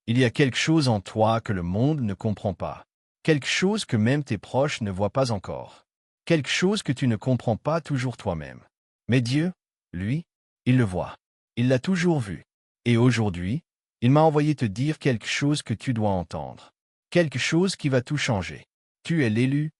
Il y a quelque chose en toi que le monde ne comprend pas. Quelque chose que même tes proches ne voient pas encore. Quelque chose que tu ne comprends pas toujours toi-même. Mais Dieu, lui, il le voit. Il l'a toujours vu. Et aujourd'hui, il m'a envoyé te dire quelque chose que tu dois entendre. Quelque chose qui va tout changer. Tu es l'élu,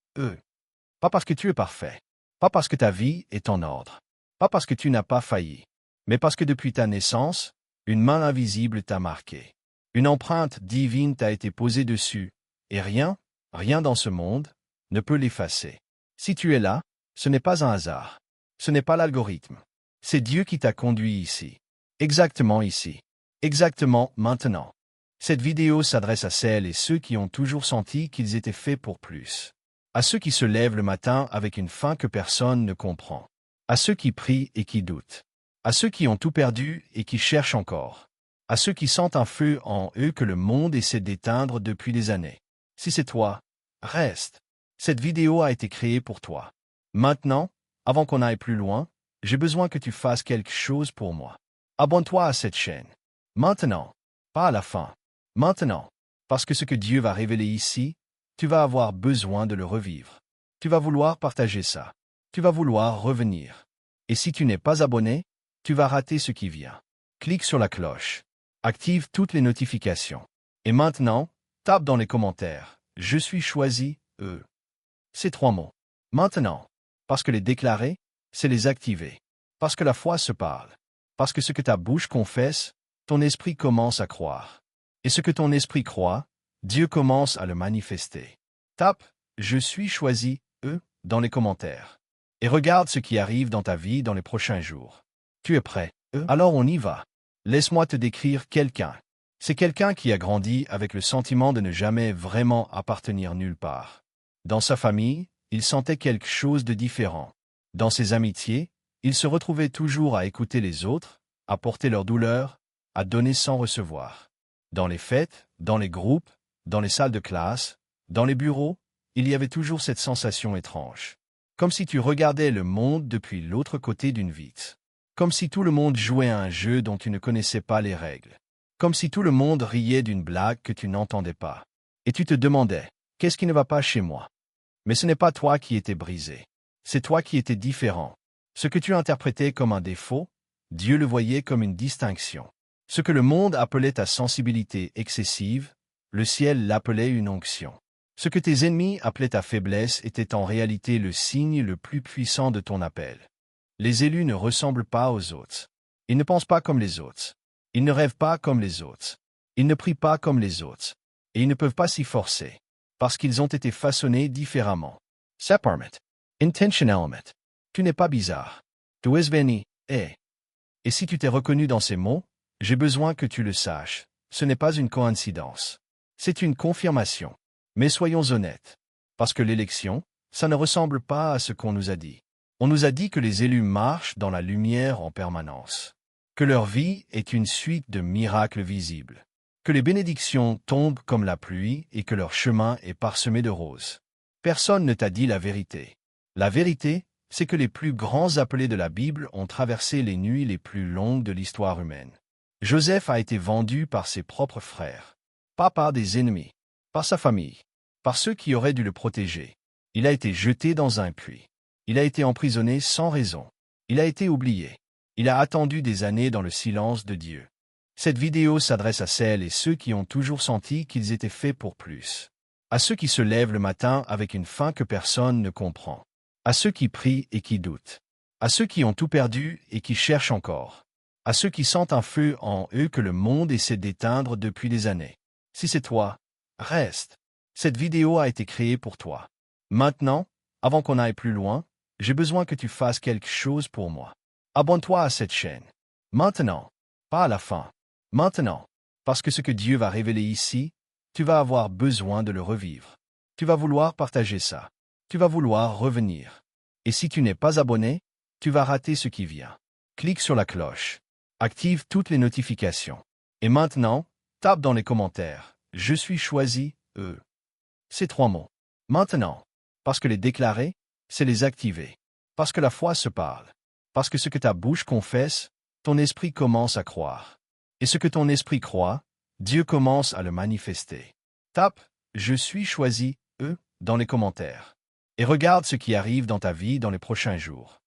Pas parce que tu es parfait. Pas parce que ta vie est en ordre. Pas parce que tu n'as pas failli. Mais parce que depuis ta naissance, une main invisible t'a marqué. Une empreinte divine t'a été posée dessus. Et rien dans ce monde, ne peut l'effacer. Si tu es là, ce n'est pas un hasard. Ce n'est pas l'algorithme. C'est Dieu qui t'a conduit ici. Exactement ici. Exactement maintenant. Cette vidéo s'adresse à celles et ceux qui ont toujours senti qu'ils étaient faits pour plus. À ceux qui se lèvent le matin avec une faim que personne ne comprend. À ceux qui prient et qui doutent. À ceux qui ont tout perdu et qui cherchent encore. À ceux qui sentent un feu en eux que le monde essaie d'éteindre depuis des années. Si c'est toi, reste. Cette vidéo a été créée pour toi. Maintenant, avant qu'on aille plus loin, j'ai besoin que tu fasses quelque chose pour moi. Abonne-toi à cette chaîne. Maintenant. Pas à la fin. Maintenant. Parce que ce que Dieu va révéler ici, tu vas avoir besoin de le revivre. Tu vas vouloir partager ça. Tu vas vouloir revenir. Et si tu n'es pas abonné, tu vas rater ce qui vient. Clique sur la cloche. Active toutes les notifications. Et maintenant, tape dans les commentaires. Je suis choisi, Ces 3 mots. Maintenant. Parce que les déclarer, c'est les activer. Parce que la foi se parle. Parce que ce que ta bouche confesse, ton esprit commence à croire. Et ce que ton esprit croit, Dieu commence à le manifester. Tape « Je suis choisi, dans les commentaires. Et regarde ce qui arrive dans ta vie dans les prochains jours. Tu es prêt, Alors on y va. Laisse-moi te décrire quelqu'un. C'est quelqu'un qui a grandi avec le sentiment de ne jamais vraiment appartenir nulle part. Dans sa famille, il sentait quelque chose de différent. Dans ses amitiés, il se retrouvait toujours à écouter les autres, à porter leur douleur, à donner sans recevoir. Dans les fêtes, dans les groupes, dans les salles de classe, dans les bureaux, il y avait toujours cette sensation étrange. Comme si tu regardais le monde depuis l'autre côté d'une vitre. Comme si tout le monde jouait à un jeu dont tu ne connaissais pas les règles. Comme si tout le monde riait d'une blague que tu n'entendais pas. Et tu te demandais, qu'est-ce qui ne va pas chez moi? Mais ce n'est pas toi qui étais brisé. C'est toi qui étais différent. Ce que tu interprétais comme un défaut, Dieu le voyait comme une distinction. Ce que le monde appelait ta sensibilité excessive, le ciel l'appelait une onction. Ce que tes ennemis appelaient ta faiblesse était en réalité le signe le plus puissant de ton appel. Les élus ne ressemblent pas aux autres. Ils ne pensent pas comme les autres. Ils ne rêvent pas comme les autres. Ils ne prient pas comme les autres. Et ils ne peuvent pas s'y forcer. Parce qu'ils ont été façonnés différemment. Separement. Intentionellement. Tu n'es pas bizarre. Tu es venu, Et si tu t'es reconnu dans ces mots, j'ai besoin que tu le saches. Ce n'est pas une coïncidence. C'est une confirmation. Mais soyons honnêtes. Parce que l'élection, ça ne ressemble pas à ce qu'on nous a dit. On nous a dit que les élus marchent dans la lumière en permanence. Que leur vie est une suite de miracles visibles. Que les bénédictions tombent comme la pluie et que leur chemin est parsemé de roses. Personne ne t'a dit la vérité. La vérité, c'est que les plus grands appelés de la Bible ont traversé les nuits les plus longues de l'histoire humaine. Joseph a été vendu par ses propres frères. Pas par des ennemis. Par sa famille. Par ceux qui auraient dû le protéger. Il a été jeté dans un puits. Il a été emprisonné sans raison. Il a été oublié. Il a attendu des années dans le silence de Dieu. Cette vidéo s'adresse à celles et ceux qui ont toujours senti qu'ils étaient faits pour plus. À ceux qui se lèvent le matin avec une faim que personne ne comprend. À ceux qui prient et qui doutent. À ceux qui ont tout perdu et qui cherchent encore. À ceux qui sentent un feu en eux que le monde essaie d'éteindre depuis des années. Si c'est toi, reste. Cette vidéo a été créée pour toi. Maintenant, avant qu'on aille plus loin, j'ai besoin que tu fasses quelque chose pour moi. Abonne-toi à cette chaîne. Maintenant. Pas à la fin. Maintenant. Parce que ce que Dieu va révéler ici, tu vas avoir besoin de le revivre. Tu vas vouloir partager ça. Tu vas vouloir revenir. Et si tu n'es pas abonné, tu vas rater ce qui vient. Clique sur la cloche. Active toutes les notifications. Et maintenant, tape dans les commentaires. Je suis choisi, Ces 3 mots. Maintenant. Parce que les déclarer, c'est les activer. Parce que la foi se parle. Parce que ce que ta bouche confesse, ton esprit commence à croire. Et ce que ton esprit croit, Dieu commence à le manifester. Tape « Je suis choisi, dans les commentaires. Et regarde ce qui arrive dans ta vie dans les prochains jours.